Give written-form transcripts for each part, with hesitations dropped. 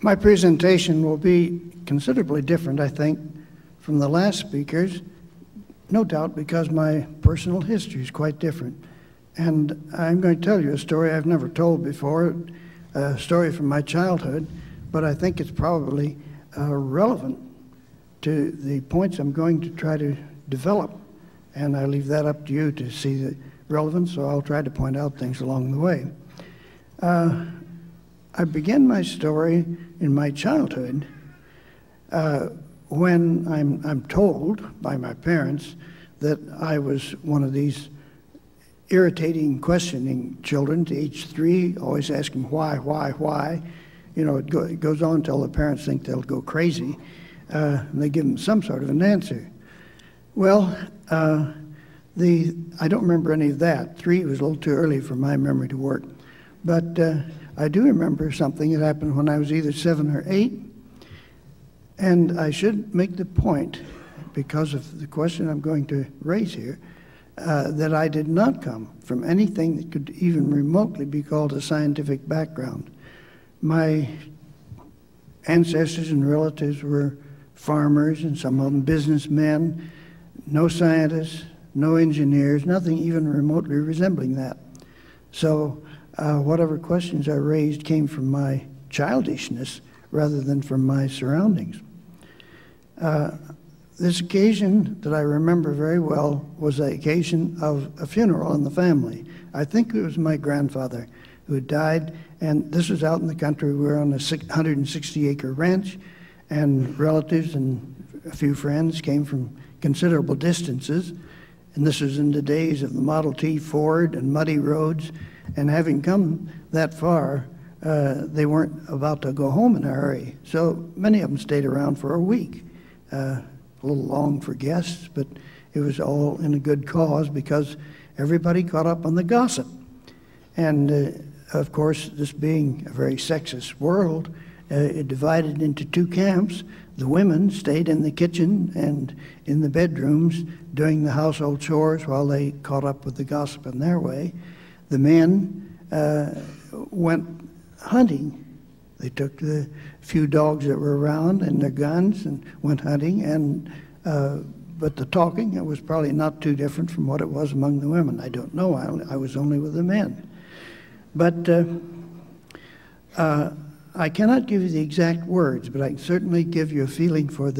My presentation will be considerably different, I think, from the last speakers, no doubt because my personal history is quite different. And I'm going to tell you a story I've never told before, a story from my childhood, but I think it's probably relevant to the points I'm going to try to develop. And I leave that up to you to see the relevance, so I'll try to point out things along the way. I begin my story in my childhood when I'm told by my parents that I was one of these irritating, questioning children to age 3, always asking why. You know, it goes on until the parents think they'll go crazy, and they give them some sort of an answer. Well, I don't remember any of that. 3 was a little too early for my memory to work. But I do remember something that happened when I was either 7 or 8. And I should make the point, because of the question I'm going to raise here, that I did not come from anything that could even remotely be called a scientific background. My ancestors and relatives were farmers, and some of them businessmen, no scientists, no engineers, nothing even remotely resembling that. So whatever questions I raised came from my childishness rather than from my surroundings. This occasion that I remember very well was the occasion of a funeral in the family. I think it was my grandfather who had died, and this was out in the country. We were on a 160-acre ranch, and relatives and a few friends came from considerable distances, and this was in the days of the Model T Ford and muddy roads, and having come that far, they weren't about to go home in a hurry, so many of them stayed around for a week. A little long for guests, but it was all in a good cause because everybody caught up on the gossip. And of course, this being a very sexist world, it divided into 2 camps. The women stayed in the kitchen and in the bedrooms doing the household chores while they caught up with the gossip in their way. The men went hunting. They took the few dogs that were around and their guns and went hunting, and but the talking, it was probably not too different from what it was among the women. I don't know. I was only with the men. But I cannot give you the exact words, but I can certainly give you a feeling for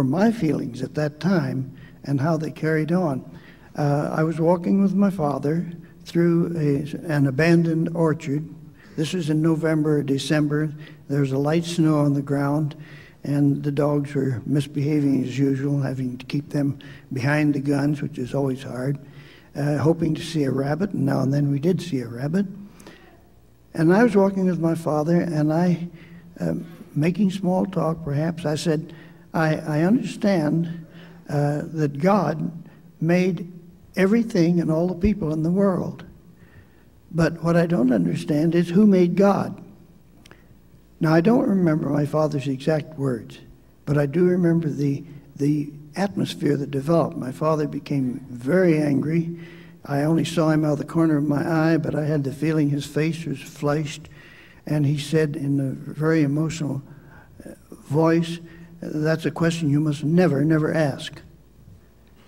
my feelings at that time and how they carried on. I was walking with my father through an abandoned orchard. This was in November or December. There was a light snow on the ground, and the dogs were misbehaving as usual, having to keep them behind the guns, which is always hard, hoping to see a rabbit, and now and then we did see a rabbit. And I was walking with my father, and I, making small talk perhaps, I said, I understand that God made everything and all the people in the world. But what I don't understand is who made God. Now, I don't remember my father's exact words, but I do remember the atmosphere that developed. My father became very angry. I only saw him out of the corner of my eye, but I had the feeling his face was flushed, and he said in a very emotional voice, "That's a question you must never ask."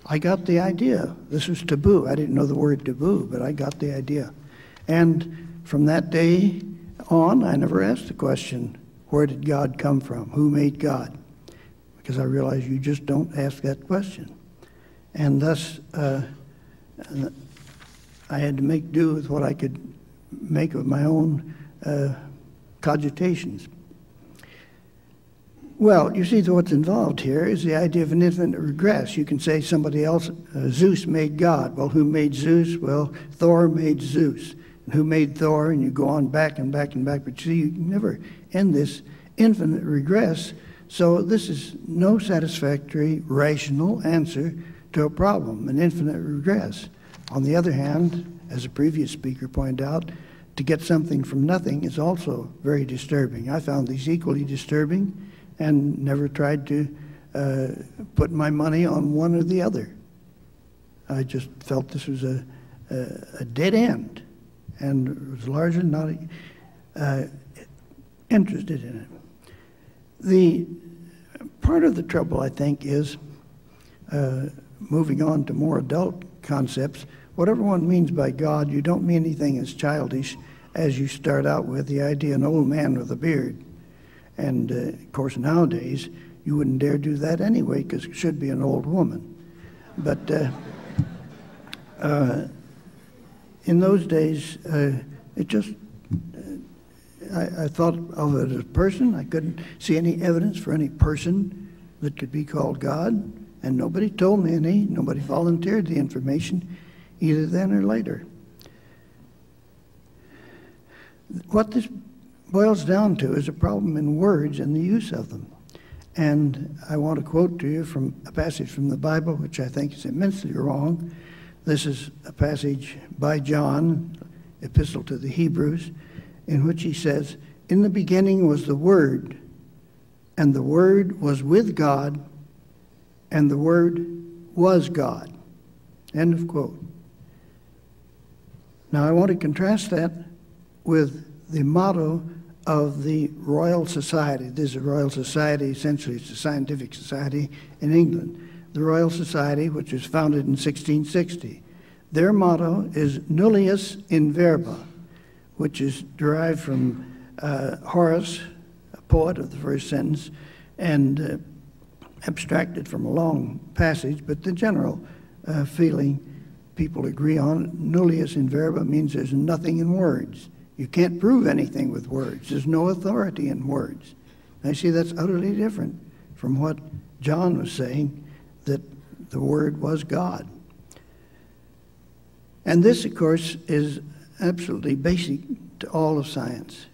I got the idea. This was taboo. I didn't know the word taboo, but I got the idea. And from that day on, I never asked the question, where did God come from? Who made God? Because I realized you just don't ask that question. And thus, I had to make do with what I could make of my own cogitations. Well, you see, what's involved here is the idea of an infinite regress. You can say somebody else, Zeus made God. Well, who made Zeus? Well, Thor made Zeus. And who made Thor? And you go on back and back and back. But you see, you can never end this infinite regress. So this is no satisfactory, rational answer to a problem, an infinite regress. On the other hand, as a previous speaker pointed out, to get something from nothing is also very disturbing. I found these equally disturbing and never tried to put my money on one or the other. I just felt this was a dead end, and it was largely not interested in it. The part of the trouble, I think, is moving on to more adult concepts. Whatever one means by God, you don't mean anything as childish as you start out with the idea of an old man with a beard. And, of course, nowadays, you wouldn't dare do that anyway because it should be an old woman. But in those days, it just, I thought of it as a person. I couldn't see any evidence for any person that could be called God, and nobody told me any. Nobody volunteered the information, either then or later. What this boils down to is a problem in words and the use of them. And I want to quote to you from a passage from the Bible, which I think is immensely wrong. This is a passage by John, Epistle to the Hebrews, in which he says, "In the beginning was the Word, and the Word was with God, and the Word was God." End of quote. Now I want to contrast that with the motto of the Royal Society. This is a Royal Society, essentially it's a scientific society in England. The Royal Society, which was founded in 1660. Their motto is nullius in verba, which is derived from Horace, a poet of the first sentence, and abstracted from a long passage, but the general feeling people agree on, nullius in verba means there's nothing in words. You can't prove anything with words. There's no authority in words. I see that's utterly different from what John was saying, that the Word was God. And this, of course, is absolutely basic to all of science.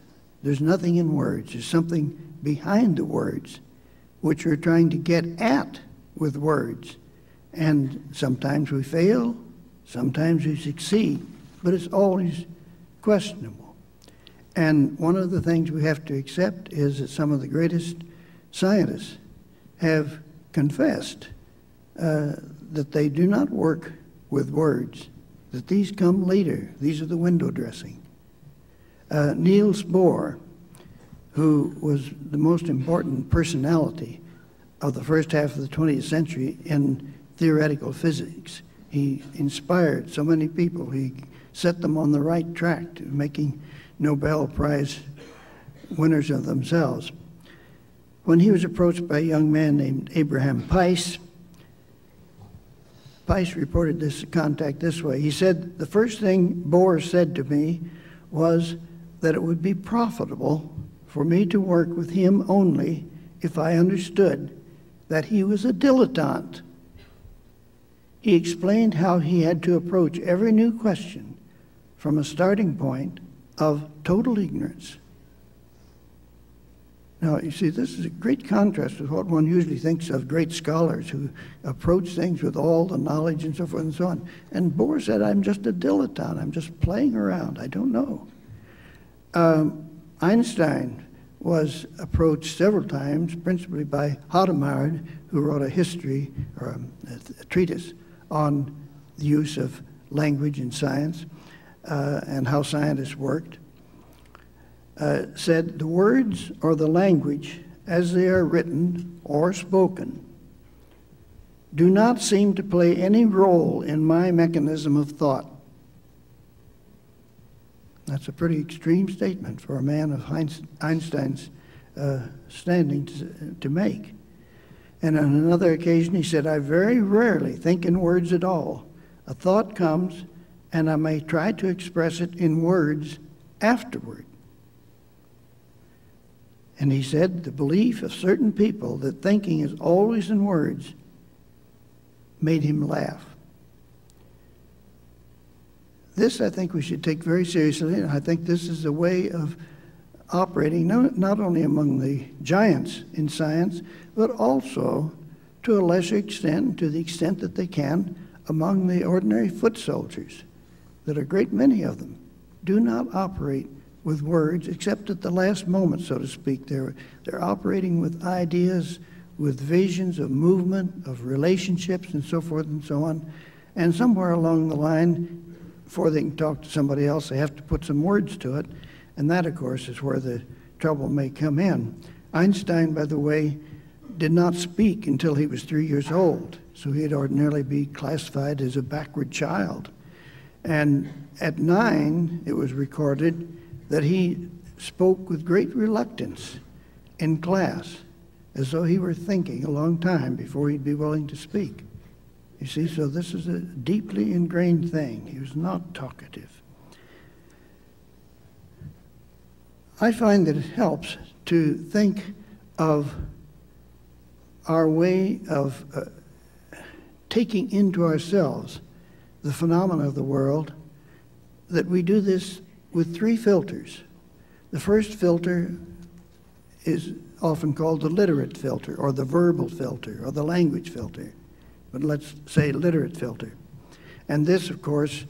There's nothing in words. There's something behind the words, which we're trying to get at with words. And sometimes we fail, sometimes we succeed, but it's always questionable. And one of the things we have to accept is that some of the greatest scientists have confessed that they do not work with words, that these come later. These are the window dressing. Niels Bohr, who was the most important personality of the first half of the 20th century in theoretical physics. He inspired so many people. He set them on the right track to making Nobel Prize winners of themselves. When he was approached by a young man named Abraham Peiss, Peiss reported this contact this way. He said, "The first thing Bohr said to me was that it would be profitable for me to work with him only if I understood that he was a dilettante." He explained how he had to approach every new question from a starting point of total ignorance. Now, you see, this is a great contrast with what one usually thinks of great scholars who approach things with all the knowledge and so forth and so on. And Bohr said, "I'm just a dilettante. I'm just playing around. I don't know." Einstein was approached several times, principally by Hardin, who wrote a history or a treatise on the use of language in science and how scientists worked. Said, "The words or the language as they are written or spoken do not seem to play any role in my mechanism of thought." That's a pretty extreme statement for a man of Einstein's standing to make. And on another occasion he said, "I very rarely think in words at all. A thought comes and I may try to express it in words afterward." And he said the belief of certain people that thinking is always in words made him laugh. This, I think, we should take very seriously, and I think this is a way of operating not only among the giants in science, but also, to a lesser extent, to the extent that they can, among the ordinary foot soldiers, that a great many of them do not operate with words, except at the last moment, so to speak. They're operating with ideas, with visions of movement, of relationships, and so forth and so on. And somewhere along the line, before they can talk to somebody else, they have to put some words to it. And that, of course, is where the trouble may come in. Einstein, by the way, did not speak until he was 3 years old, so he'd ordinarily be classified as a backward child. And at 9, it was recorded that he spoke with great reluctance in class, as though he were thinking a long time before he'd be willing to speak. You see, so this is a deeply ingrained thing. He was not talkative. I find that it helps to think of our way of taking into ourselves the phenomena of the world, that we do this with 3 filters. The first filter is often called the literate filter, or the verbal filter, or the language filter. But let's say literate filter. And this, of course,